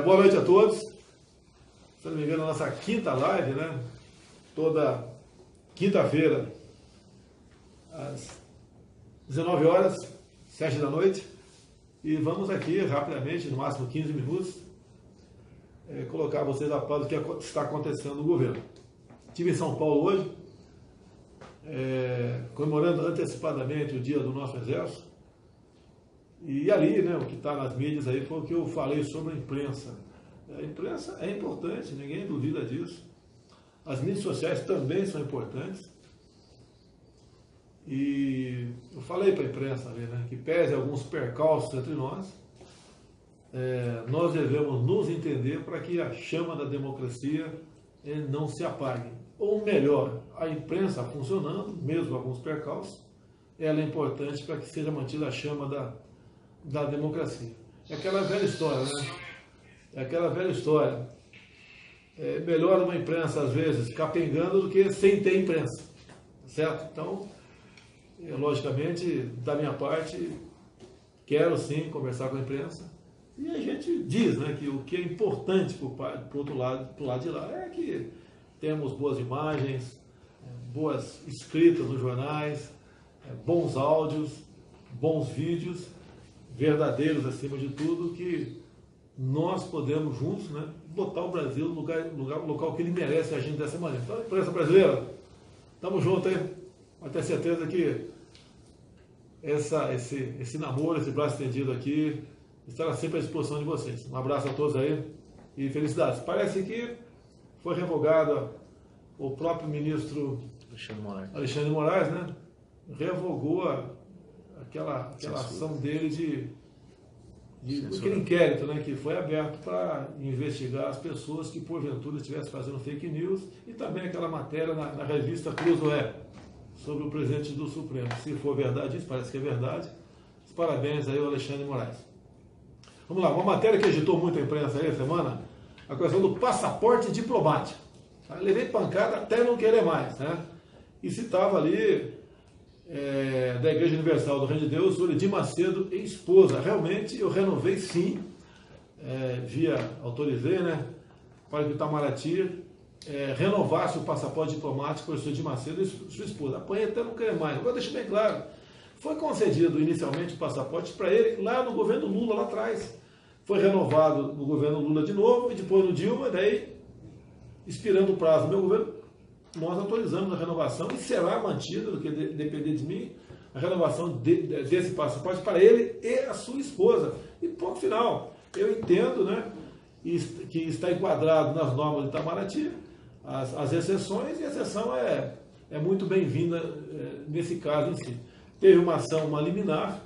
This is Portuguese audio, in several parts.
Boa noite a todos. Se não me engano, a nossa quinta live, né? Toda quinta-feira, às 19 horas, 7 da noite. E vamos aqui, rapidamente, no máximo 15 minutos, colocar vocês a par do que está acontecendo no governo. Estive em São Paulo hoje, comemorando antecipadamente o dia do nosso Exército. E ali, né, o que está nas mídias aí foi o que eu falei sobre a imprensa. A imprensa é importante, ninguém duvida disso. As mídias sociais também são importantes. E eu falei para a imprensa ali, né, que pese alguns percalços entre nós, nós devemos nos entender para que a chama da democracia não se apague. Ou melhor, a imprensa funcionando, mesmo alguns percalços, ela é importante para que seja mantida a chama da democracia. É aquela velha história, né? É aquela velha história. É melhor uma imprensa, às vezes, capengando do que sem ter imprensa. Certo? Então, logicamente, da minha parte, quero sim conversar com a imprensa. E a gente diz, né, que o que é importante para o outro lado, pro lado de lá, é que temos boas imagens, boas escritas nos jornais, bons áudios, bons vídeos, verdadeiros acima de tudo, que nós podemos juntos, né, botar o Brasil no local que ele merece agindo dessa maneira. Então, a imprensa brasileira, estamos juntos aí, mas tenho certeza que esse namoro, esse braço estendido aqui, estará sempre à disposição de vocês. Um abraço a todos aí e felicidades. Parece que foi revogado o próprio ministro Alexandre Moraes, né, revogou aquela ação dele aquele inquérito, né, que foi aberto para investigar as pessoas que porventura estivessem fazendo fake news, e também aquela matéria na revista Cruzoé sobre o presidente do Supremo. Se for verdade isso, parece que é verdade. Parabéns aí ao Alexandre Moraes. Vamos lá, uma matéria que agitou muito a imprensa aí essa semana, a questão do passaporte diplomático. Levei pancada até não querer mais, né? E citava ali da Igreja Universal do Reino de Deus, Uridim Macedo e esposa. Realmente eu renovei sim, autorizei, né, para que o Itamaraty renovasse o passaporte diplomático para o Uridim Macedo e sua esposa. Apanhei até não querer mais. Agora deixa bem claro, foi concedido inicialmente o passaporte para ele lá no governo Lula, lá atrás. Foi renovado no governo Lula de novo, e depois no Dilma, daí, expirando o prazo do meu governo, nós autorizamos a renovação e será mantida, do que depender de mim, a renovação desse passaporte para ele e a sua esposa. E ponto final. Eu entendo, né, que está enquadrado nas normas de Itamaraty as exceções, e a exceção é muito bem-vinda nesse caso em si. Teve uma liminar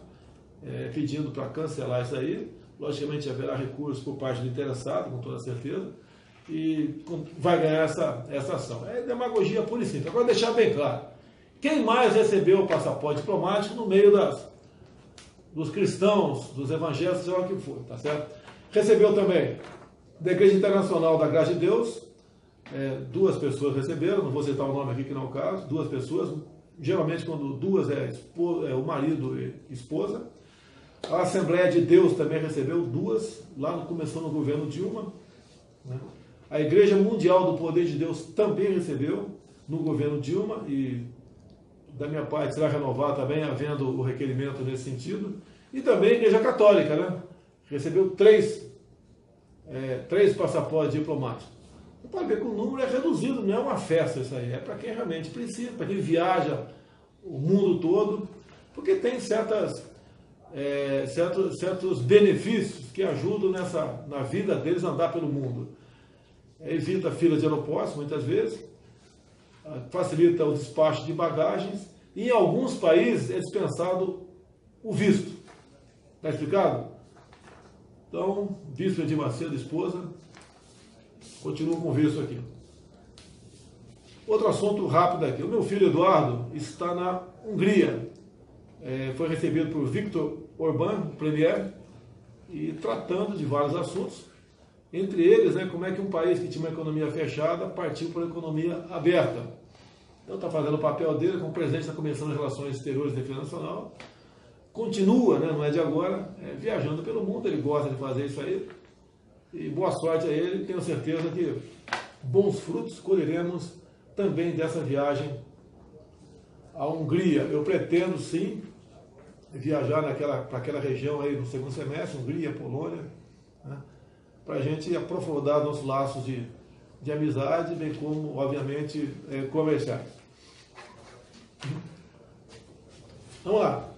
pedindo para cancelar isso aí. Logicamente haverá recurso por parte do interessado, com toda certeza, e vai ganhar essa ação. É demagogia pura e simples. Agora, deixar bem claro, quem mais recebeu o passaporte diplomático no meio dos cristãos, dos evangélicos, seja o que for, tá certo? Recebeu também da Igreja Internacional da Graça de Deus, 2 pessoas receberam, não vou citar o nome aqui que não é o caso, 2 pessoas, geralmente quando 2 o marido e esposa. A Assembleia de Deus também recebeu 2, começou no governo Dilma, né? A Igreja Mundial do Poder de Deus também recebeu no governo Dilma, e da minha parte será renovado também, havendo o requerimento nesse sentido. E também a Igreja Católica, né, recebeu 3 passaportes diplomáticos. Você pode ver que o número é reduzido, não é uma festa isso aí, é para quem realmente precisa, para quem viaja o mundo todo, porque tem certos benefícios que ajudam na vida deles a andar pelo mundo. Evita fila de aeroportos, muitas vezes, facilita o despacho de bagagens, e em alguns países é dispensado o visto. Está explicado? Então, visto de Macedo, esposa, continua com o visto aqui. Outro assunto rápido aqui. O meu filho Eduardo está na Hungria. Foi recebido por Viktor Orbán, premier, e tratando de vários assuntos. Entre eles, né, como é que um país que tinha uma economia fechada partiu para uma economia aberta. Então está fazendo o papel dele como presidente da Comissão de Relações Exteriores e Defesa Nacional. Continua, né, não é de agora, viajando pelo mundo, ele gosta de fazer isso aí. E boa sorte a ele, tenho certeza que bons frutos colheremos também dessa viagem à Hungria. Eu pretendo sim viajar para aquela região aí no segundo semestre, Hungria, Polônia, né, para a gente aprofundar nossos laços de amizade, bem como, obviamente, comerciais. Vamos lá.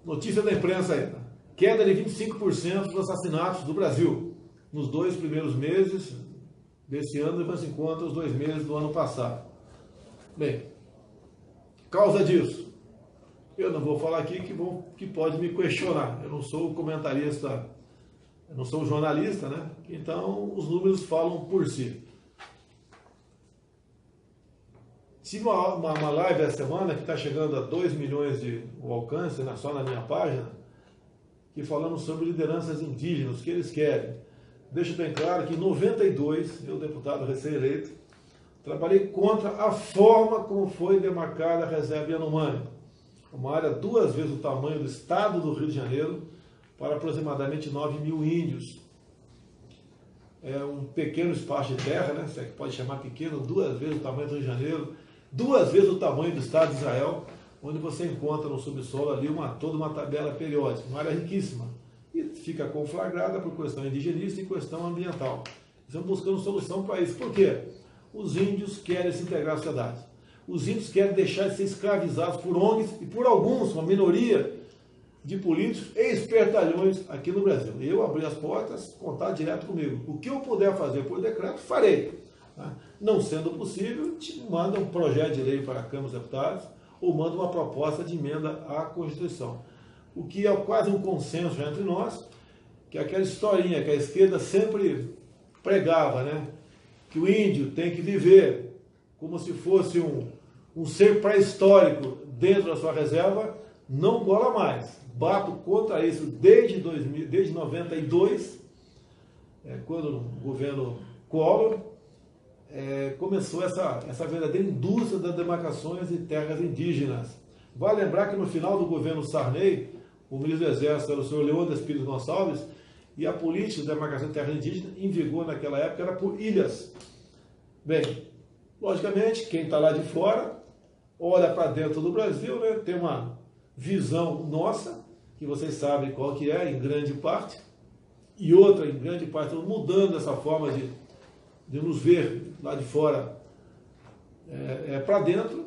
Notícia da imprensa ainda. Queda de 25% dos assassinatos do Brasil nos 2 primeiros meses desse ano, levando em conta os 2 meses do ano passado. Bem, causa disso, eu não vou falar aqui que pode me questionar. Eu não sou comentarista, eu não sou jornalista, né? Então os números falam por si. Tive uma live essa semana que está chegando a 2 milhões de alcance, né, só na minha página, que falamos sobre lideranças indígenas, o que eles querem. Deixo bem claro que em 92, eu, deputado recém-eleito, trabalhei contra a forma como foi demarcada a reserva Yanomami, uma área 2 vezes o tamanho do estado do Rio de Janeiro, para aproximadamente 9 mil índios. É um pequeno espaço de terra, né, se é que pode chamar pequeno, 2 vezes o tamanho do Rio de Janeiro, 2 vezes o tamanho do estado de Israel, onde você encontra no subsolo ali toda uma tabela periódica, uma área riquíssima, e fica conflagrada por questão indigenista e questão ambiental. Estamos buscando solução para isso. Por quê? Os índios querem se integrar à sociedade. Os índios querem deixar de ser escravizados por ONGs e por alguns, uma minoria de políticos e espertalhões aqui no Brasil. Eu abri as portas, contar direto comigo. O que eu puder fazer por decreto, farei. Não sendo possível, manda um projeto de lei para a Câmara dos Deputados ou manda uma proposta de emenda à Constituição. O que é quase um consenso já entre nós, que é aquela historinha que a esquerda sempre pregava, né? Que o índio tem que viver como se fosse um ser pré-histórico dentro da sua reserva, não cola mais. Bato contra isso desde 92, quando o governo Collor começou essa verdadeira indústria das demarcações de terras indígenas. Vale lembrar que no final do governo Sarney, o ministro do Exército era o senhor Leônidas Pires Gonçalves, e a política de demarcação de terras indígenas em vigor naquela época era por ilhas. Bem, logicamente, quem está lá de fora olha para dentro do Brasil, né, tem uma visão nossa, que vocês sabem qual que é, em grande parte, e outra, em grande parte, mudando essa forma de nos ver lá de fora para dentro.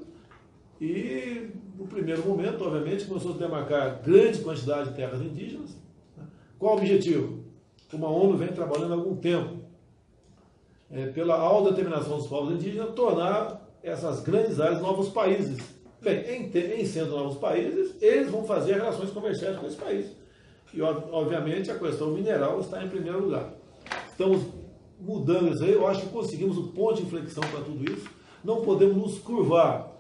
E no primeiro momento, obviamente, começou a demarcar grande quantidade de terras indígenas. Qual o objetivo? Como a ONU vem trabalhando há algum tempo, pela autodeterminação dos povos indígenas, tornar essas grandes áreas novos países. Bem, em sendo novos países, eles vão fazer relações comerciais com esse país. E, obviamente, a questão mineral está em primeiro lugar. Estamos mudando isso aí, eu acho que conseguimos o ponto de inflexão para tudo isso. Não podemos nos curvar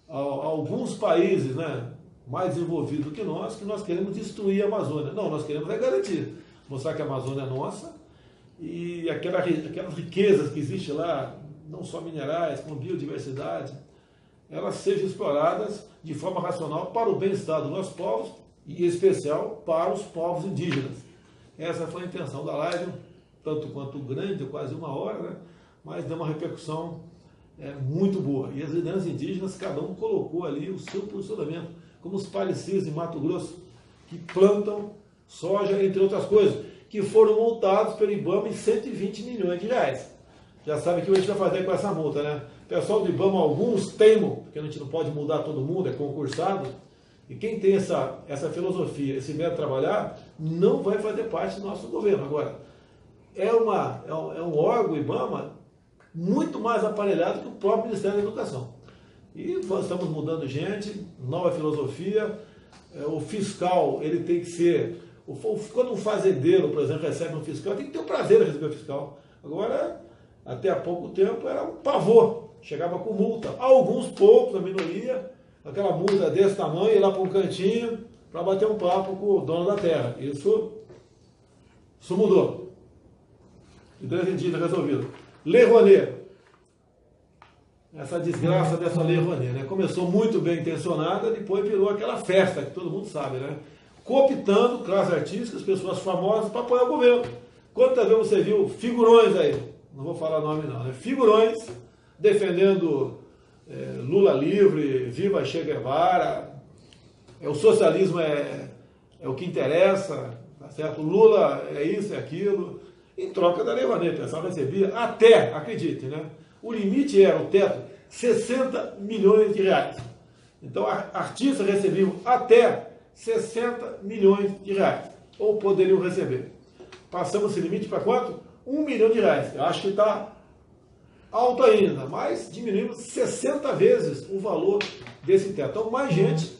a alguns países, né, mais desenvolvidos do que nós queremos destruir a Amazônia. Não, nós queremos garantir, mostrar que a Amazônia é nossa e aquelas riquezas que existem lá, não só minerais, como biodiversidade, elas sejam exploradas de forma racional para o bem-estar dos nossos povos e, em especial, para os povos indígenas. Essa foi a intenção da live, tanto quanto grande, quase 1 hora, né, mas deu uma repercussão muito boa. E as lideranças indígenas, cada um colocou ali o seu posicionamento, como os palecias em Mato Grosso, que plantam soja, entre outras coisas, que foram multados pelo IBAMA em 120 milhões de reais. Já sabe o que a gente vai fazer com essa multa, né? O pessoal do IBAMA, alguns teimam, porque a gente não pode mudar todo mundo, é concursado, e quem tem essa filosofia, esse método de trabalhar, não vai fazer parte do nosso governo. Agora, é um órgão, IBAMA, muito mais aparelhado que o próprio Ministério da Educação. E nós estamos mudando gente, nova filosofia, o fiscal, ele tem que ser... Quando um fazendeiro, por exemplo, recebe um fiscal, tem que ter o prazer de receber o fiscal. Agora, até há pouco tempo, era um pavor, chegava com multa. Alguns poucos, a minoria, aquela multa desse tamanho, ir lá para um cantinho, para bater um papo com o dono da terra. Isso mudou. Então, resolvido. Lei Rouanet. Essa desgraça dessa Lei Rouanet, né? Começou muito bem intencionada, depois virou aquela festa que todo mundo sabe, né? Cooptando classes artísticas, pessoas famosas para apoiar o governo. Quantas vezes você viu figurões aí, não vou falar nome não, né? Figurões defendendo Lula livre, viva Che Guevara, o socialismo é o que interessa, tá certo? Lula é isso, é aquilo, em troca da Lei Rouanet, o pessoal recebia até, acredite, né? O limite era, o teto, 60 milhões de reais. Então, artistas recebiam até 60 milhões de reais, ou poderiam receber. Passamos esse limite para quanto? 1 milhão de reais. Eu acho que está alto ainda, mas diminuímos 60 vezes o valor desse teto. Então, mais gente,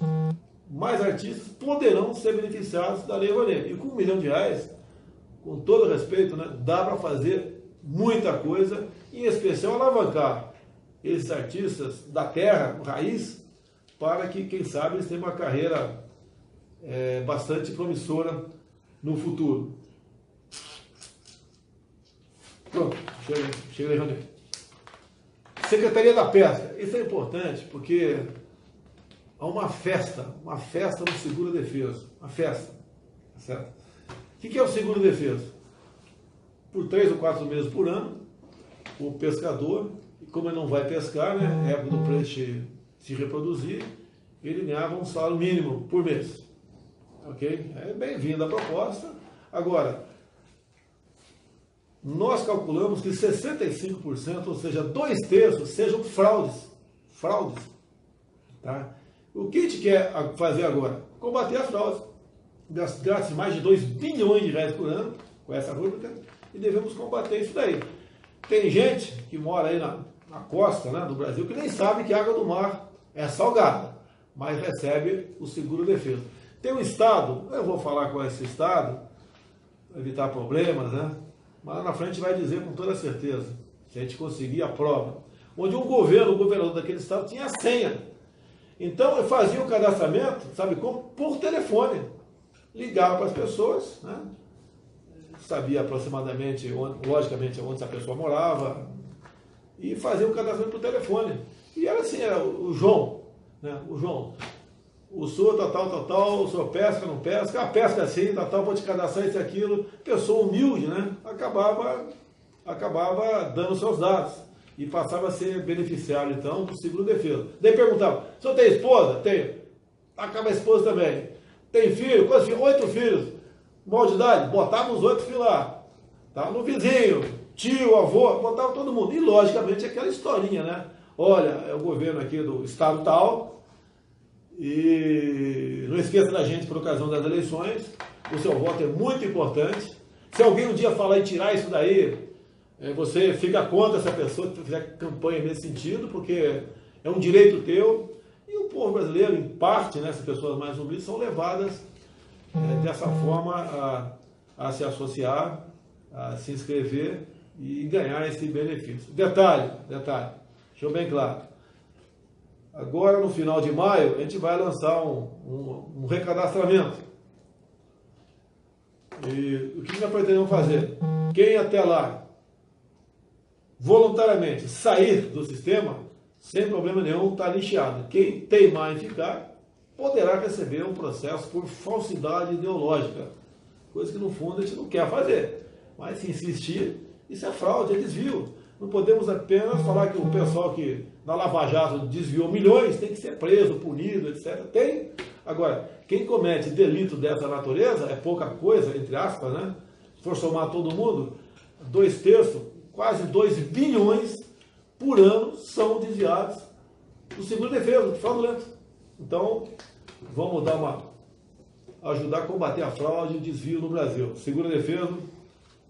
mais artistas poderão ser beneficiados da Lei Rouanet. E com 1 milhão de reais, com todo respeito, né, dá para fazer muita coisa, em especial alavancar esses artistas da terra, raiz, para que, quem sabe, eles tenham uma carreira bastante promissora no futuro. Pronto, chega aí, Rony. Secretaria da Pesca, isso é importante porque há uma festa no seguro-defeso, uma festa, certo? O que é o seguro-defeso? Por 3 ou 4 meses por ano, o pescador, como ele não vai pescar, né, época do peixe se reproduzir, ele ganhava um salário mínimo por mês. Ok? É bem-vinda a proposta. Agora, nós calculamos que 65%, ou seja, 2/3, sejam fraudes. Fraudes. Tá? O que a gente quer fazer agora? Combater as fraudes. Gasta-se mais de 2 bilhões de reais por ano com essa rúbrica e devemos combater isso daí. Tem gente que mora aí na costa, né, do Brasil que nem sabe que a água do mar é salgada, mas recebe o seguro-defeso. Tem um estado, eu vou falar qual é esse estado, para evitar problemas, né? Mas lá na frente vai dizer com toda certeza, se a gente conseguir a prova, onde o governador daquele estado tinha a senha. Então eu fazia o cadastramento, sabe como? Por telefone. Ligava para as pessoas, né? Sabia aproximadamente, logicamente, onde essa pessoa morava, e fazia o cadastramento por telefone. E era assim, era o João, né? O João, o senhor tal, o senhor pesca, não pesca, a pesca é assim, pode cadastrar isso e aquilo. Pessoa humilde, né? Acabava dando seus dados e passava a ser beneficiário, então, do seguro-defeso. Daí perguntava, o senhor tem esposa? Tenho. Acaba a esposa também. Tem filho? Quantos filhos? 8 filhos. Mal de idade? Botava os 8 filhos lá. Tá? No vizinho, tio, avô, botava todo mundo. E, logicamente, aquela historinha, né? Olha, é o governo aqui do estado tal, e não esqueça da gente por ocasião das eleições, o seu voto é muito importante. Se alguém um dia falar em tirar isso daí, você fica contra essa pessoa que fizer campanha nesse sentido, porque é um direito teu. E o povo brasileiro, em parte, né, essas pessoas mais humildes, são levadas dessa forma a se associar, a se inscrever e ganhar esse benefício. Detalhe, deixa eu bem claro. Agora, no final de maio, a gente vai lançar um recadastramento. E o que nós pretendemos fazer? Quem até lá voluntariamente sair do sistema, sem problema nenhum, está lixado. Quem teimar em ficar, poderá receber um processo por falsidade ideológica. Coisa que, no fundo, a gente não quer fazer. Mas, se insistir, isso é fraude, é desvio. Não podemos apenas falar que o pessoal que na Lava Jato desviou milhões tem que ser preso, punido, etc. Tem. Agora, quem comete delito dessa natureza é pouca coisa, entre aspas, né? Se for somar todo mundo, 2/3, quase 2 bilhões por ano são desviados do seguro-defeso, fraudulento. Então, vamos ajudar a combater a fraude e o desvio no Brasil. Seguro-defeso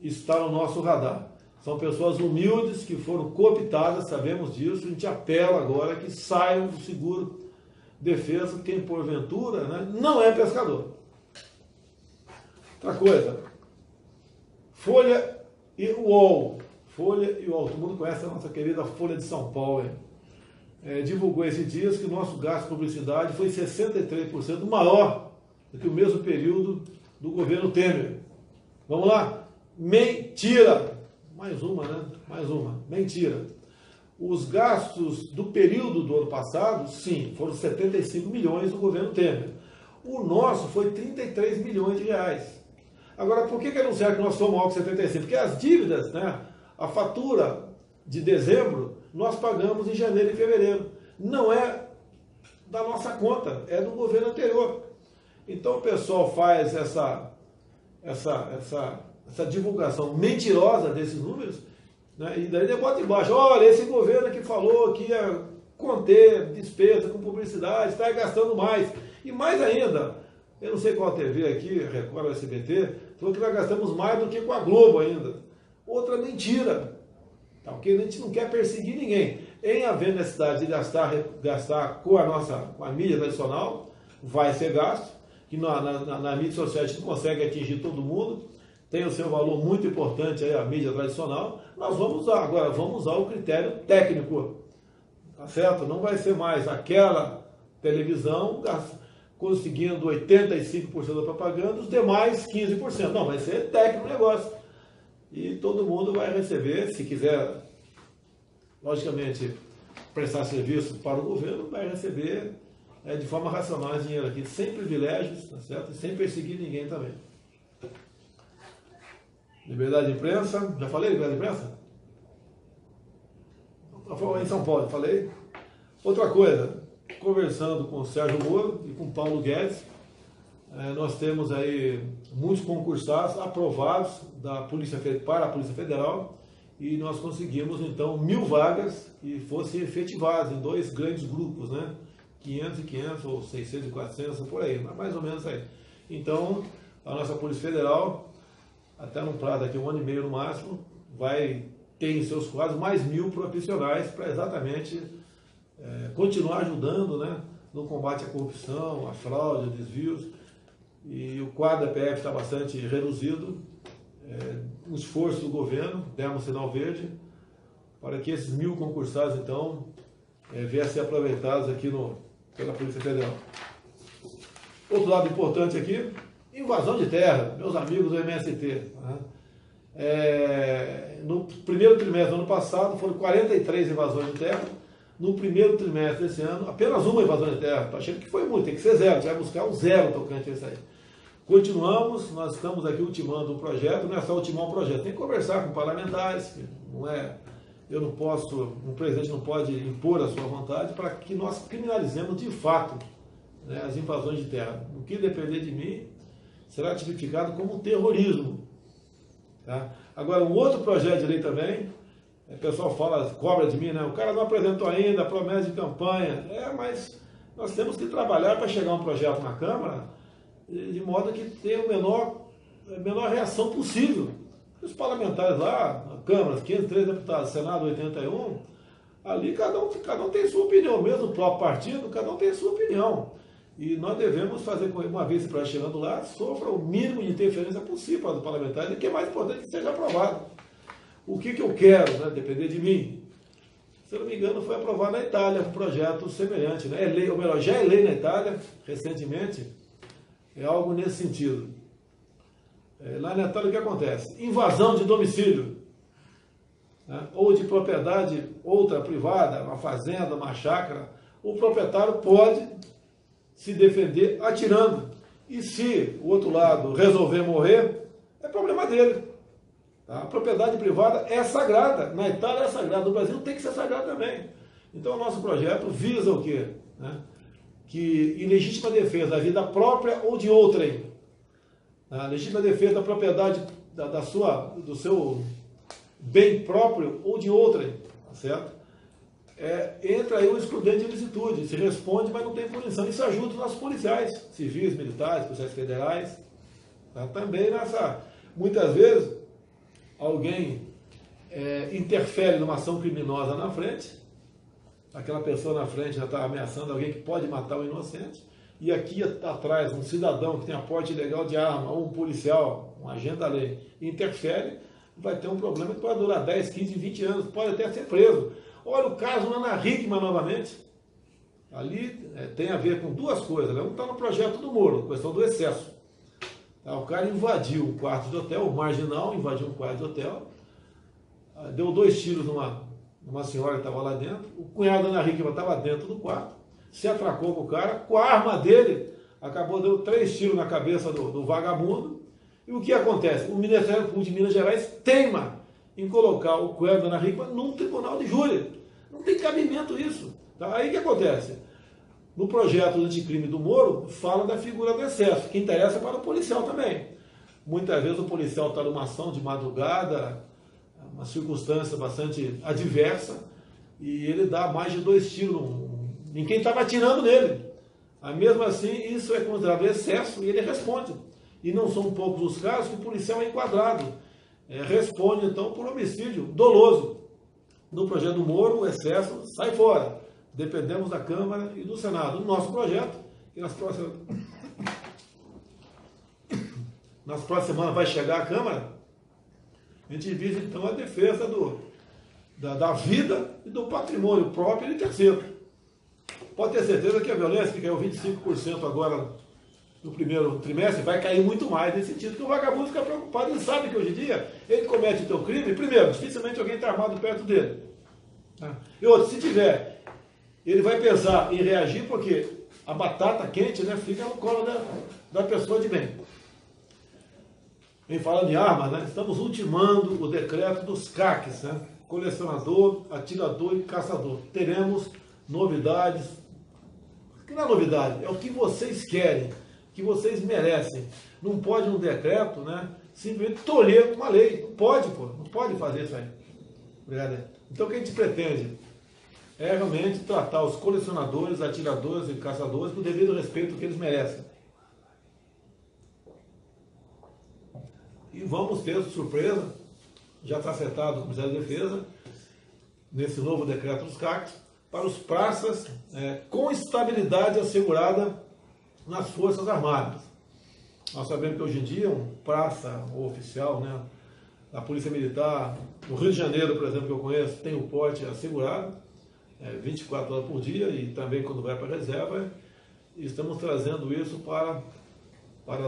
está no nosso radar. São pessoas humildes que foram cooptadas, sabemos disso. A gente apela agora que saiam do seguro-defeso quem, porventura, né, não é pescador. Outra coisa, Folha e UOL. Folha e UOL. Todo mundo conhece a nossa querida Folha de São Paulo. Divulgou esses dias que o nosso gasto de publicidade foi 63% maior do que o mesmo período do governo Temer. Vamos lá? Mentira! Mais uma, né? Mais uma. Mentira. Os gastos do período do ano passado, sim, foram 75 milhões do governo Temer. O nosso foi 33 milhões de reais. Agora, por que anunciaram que nós somos maior que 75? Porque as dívidas, né, a fatura de dezembro, nós pagamos em janeiro e fevereiro. Não é da nossa conta, é do governo anterior. Então o pessoal faz essa divulgação mentirosa desses números, né, e daí bota embaixo, olha, esse governo que falou que ia conter despesa com publicidade, está gastando mais. E mais ainda, eu não sei qual TV aqui, Record ou SBT, falou que nós gastamos mais do que com a Globo ainda. Outra mentira. Tá, okay? A gente não quer perseguir ninguém. Em havendo necessidade de gastar com a mídia tradicional, vai ser gasto, que na mídia social a gente não consegue atingir todo mundo, tem o seu valor muito importante aí, a mídia tradicional, nós vamos usar. Agora, vamos usar o critério técnico, tá certo? Não vai ser mais aquela televisão conseguindo 85% da propaganda, os demais 15%. Não, vai ser técnico o negócio. E todo mundo vai receber, se quiser, logicamente, prestar serviço para o governo, vai receber de forma racional esse dinheiro aqui, sem privilégios, tá certo? E sem perseguir ninguém também. Liberdade de imprensa, já falei liberdade de imprensa? Em São Paulo, falei. Outra coisa, conversando com o Sérgio Moro e com o Paulo Guedes, nós temos aí muitos concursados aprovados para a Polícia Federal e nós conseguimos então 1.000 vagas que fossem efetivadas em 2 grandes grupos, né? 500 e 500 ou 600 e 400, por aí, mais ou menos aí. Então, a nossa Polícia Federal, até num prazo daqui 1 ano e meio no máximo, vai ter em seus quadros mais 1.000 profissionais para exatamente continuar ajudando, né, no combate à corrupção, à fraude, a desvios. E o quadro da PF está bastante reduzido. Um esforço do governo, demos sinal verde, para que esses 1.000 concursados, então, venham a ser aproveitados aqui pela Polícia Federal. Outro lado importante aqui, invasão de terra, meus amigos do MST. Né? No primeiro trimestre do ano passado, foram 43 invasões de terra. No primeiro trimestre desse ano, apenas uma invasão de terra. Estou achando que foi muito, tem que ser zero, vai buscar um zero tocante a isso aí. Continuamos, nós estamos aqui ultimando um projeto, não é só ultimar um projeto, tem que conversar com parlamentares, não é, um presidente não pode impor a sua vontade para que nós criminalizemos de fato, né, as invasões de terra. O que depender de mim será tipificado como terrorismo. Tá? Agora, um outro projeto de lei também, o pessoal cobra de mim, né? O cara não apresentou ainda, promessa de campanha. Mas nós temos que trabalhar para chegar um projeto na Câmara de modo que tenha a menor reação possível. Os parlamentares lá, na Câmara, 503 deputados, Senado 81, ali cada um tem sua opinião, mesmo o próprio partido, cada um tem sua opinião. E nós devemos fazer com que, uma vez que chegando lá, sofra o mínimo de interferência possível dos parlamentares, e que é mais importante que seja aprovado. O que eu quero, né, depender de mim? Se eu não me engano, foi aprovado na Itália um projeto semelhante, né? Ou melhor, já é lei na Itália, recentemente, é algo nesse sentido. Lá na Itália o que acontece? Invasão de domicílio, né? Ou de propriedade outra privada, uma fazenda, uma chácara, o proprietário pode se defender atirando. E se o outro lado resolver morrer, é problema dele. Tá? A propriedade privada é sagrada. Na Itália é sagrada, no Brasil tem que ser sagrada também. Então o nosso projeto visa o quê? Né? Que em legítima defesa da vida própria ou de outrem, a legítima defesa da propriedade do seu bem próprio ou de outrem, tá certo? Entra aí o excludente de ilicitude, se responde, mas não tem punição. Isso ajuda os nossos policiais, civis, militares, policiais federais. Tá? Também muitas vezes, alguém interfere numa ação criminosa na frente, aquela pessoa na frente já está ameaçando alguém que pode matar o inocente, e aqui atrás um cidadão que tem aporte ilegal de arma, ou um policial, um agente da lei, interfere, vai ter um problema que pode durar 10, 15, 20 anos, pode até ser preso. Olha o caso na Ana Hickman novamente. Ali tem a ver com duas coisas. Um está no projeto do Moro, questão do excesso. O cara invadiu um quarto de hotel, o marginal invadiu um quarto de hotel, deu 2 tiros numa senhora que estava lá dentro, o cunhado da Ana Hickman estava dentro do quarto, se atracou com o cara, com a arma dele, acabou dando 3 tiros na cabeça do vagabundo, E o que acontece? O Ministério Público de Minas Gerais teima em colocar o Coelho da Ana Hickman num tribunal de júri. Não tem cabimento isso. Tá? Aí o que acontece? No projeto do anticrime do Moro, fala da figura do excesso, que interessa para o policial também. Muitas vezes o policial está numa ação de madrugada, uma circunstância bastante adversa, e ele dá mais de 2 tiros em quem estava atirando nele. Mesmo assim, isso é considerado excesso e ele responde. E não são poucos os casos que o policial é enquadrado. Responde, então, por homicídio doloso. No projeto do Moro, o excesso sai fora. Dependemos da Câmara e do Senado. No nosso projeto, que nas próximas semanas vai chegar à Câmara, a gente visa, então, a defesa da vida e do patrimônio próprio e de terceiro. Pode ter certeza que a violência, que caiu 25% agora no primeiro trimestre, vai cair muito mais nesse sentido, porque o vagabundo fica preocupado, ele sabe que hoje em dia ele comete o teu crime, primeiro, dificilmente alguém está armado perto dele. E outro, se tiver, ele vai pensar em reagir porque a batata quente, né, fica no colo da pessoa de bem. Em falando de armas, né, estamos ultimando o decreto dos CACs, né, colecionador, atirador e caçador. Teremos novidades. Que não é novidade, é o que vocês querem, que vocês merecem. Não pode um decreto, né, simplesmente tolher uma lei. Não pode, pô, não pode fazer isso aí. Obrigado. Então o que a gente pretende é realmente tratar os colecionadores, atiradores e caçadores com o devido respeito que eles merecem. E vamos ter surpresa, já está acertado com o Ministério da Defesa, nesse novo decreto dos CACs, para os praças com estabilidade assegurada nas Forças Armadas. Nós sabemos que hoje em dia um praça ou oficial, né, da Polícia Militar, no Rio de Janeiro, por exemplo, que eu conheço, tem o porte assegurado, 24 horas por dia, e também quando vai para a reserva, e estamos trazendo isso para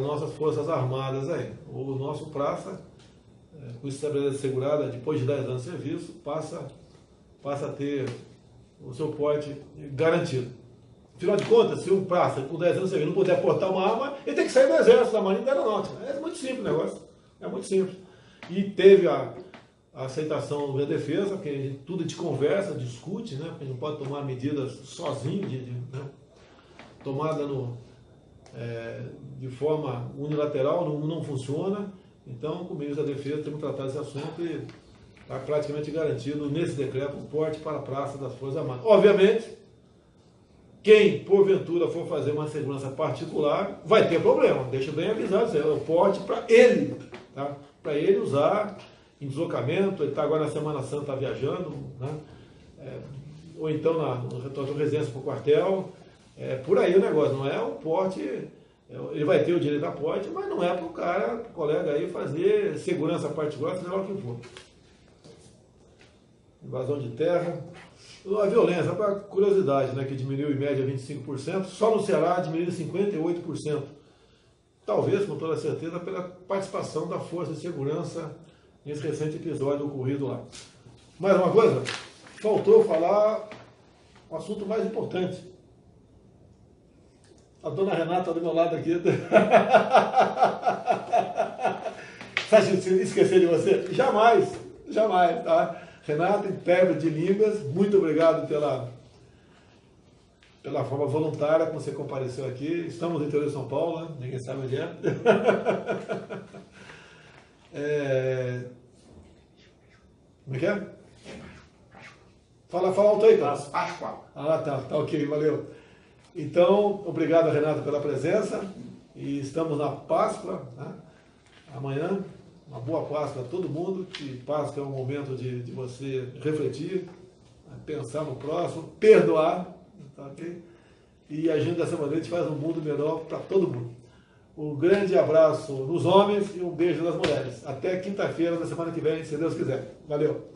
nossas Forças Armadas aí. O nosso praça, com estabilidade assegurada, depois de 10 anos de serviço, passa a ter o seu porte garantido. Afinal de contas, se um praça com 10 anos de serviço não puder portar uma arma, ele tem que sair do Exército, da Marinha e da Aeronáutica. É muito simples o negócio. É muito simples. E teve a aceitação da defesa, porque tudo a gente conversa, discute, né? Porque não pode tomar medidas sozinho, né? Tomada de forma unilateral, não funciona. Então, com o ministro da Defesa, temos tratado esse assunto e está praticamente garantido nesse decreto o porte para a praça das Forças Armadas. Obviamente, quem porventura for fazer uma segurança particular vai ter problema, deixa bem avisado, é o porte para ele, tá? Para ele usar em deslocamento, ele está agora na Semana Santa, está viajando, né? Ou então no retorno de residência para o quartel, por aí o negócio, não é o porte, ele vai ter o direito a porte, mas não é para o cara, para o colega aí fazer segurança particular, seja lá o que for. Invasão de terra. A violência, para curiosidade, né, que diminuiu em média 25%, só no Ceará diminuiu 58%. Talvez, com toda certeza, pela participação da Força de Segurança nesse recente episódio ocorrido lá. Mais uma coisa, faltou falar o assunto mais importante. A dona Renata do meu lado aqui. Você acha que esquecer de você? Jamais, jamais, tá? Renata, intérprete de línguas, muito obrigado pela forma voluntária como você compareceu aqui. Estamos no interior de São Paulo, né? Ninguém sabe onde é. Como é que é? Fala alto aí, cara. Páscoa. Tá ok, valeu. Então, obrigado, Renata, pela presença. E estamos na Páscoa, né? Amanhã. Uma boa Páscoa a todo mundo, que Páscoa é um momento de você refletir, pensar no próximo, perdoar, tá, okay? E agindo dessa maneira a gente faz um mundo melhor para todo mundo. Um grande abraço nos homens e um beijo nas mulheres. Até quinta-feira da semana que vem, se Deus quiser. Valeu!